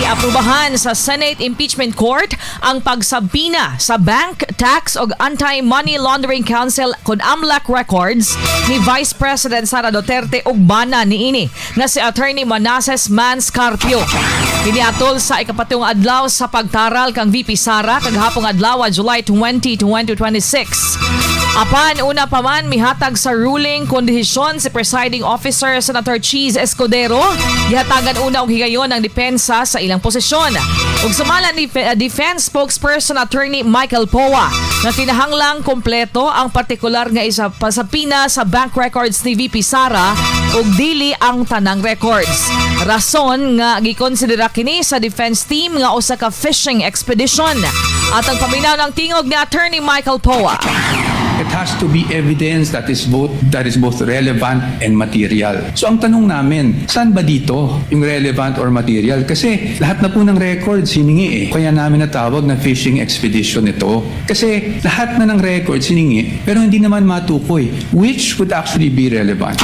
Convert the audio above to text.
Gi-aprubahan sa Senate Impeachment Court ang pagsabina sa Bank, Tax o Anti-Money Laundering Council kung AMLAC records ni Vice President Sara Duterte ug bana niini nga si Atty. Manases Carpio. Kiniatol sa ikapatong adlaw sa pagtaral kang VP Sara kaghapong adlaw July 20, 2026. Apan una pa man mihatag sa ruling kung desisyon si Presiding Officer Senator Cheese Escudero, gihatagan una og higayon ang depensa sa ilang posisyon. Ug sumala ni Defense Spokesperson Attorney Michael Poa na kinahanglang kompleto ang partikular nga isa pasapina sa bank records ni VP Sara ug dili ang tanang records. Rason nga gikonsidera kini sa defense team nga usa ka fishing expedition. At ang paminaw ng tingog ni Attorney Michael Poa. It has to be evidence that is both relevant and material. So ang tanong namin, saan ba dito yung relevant or material? Kasi lahat na po ng records hiningi eh. Kaya namin natawag na fishing expedition ito. Kasi lahat na ng records hiningi pero hindi naman matukoy which would actually be relevant.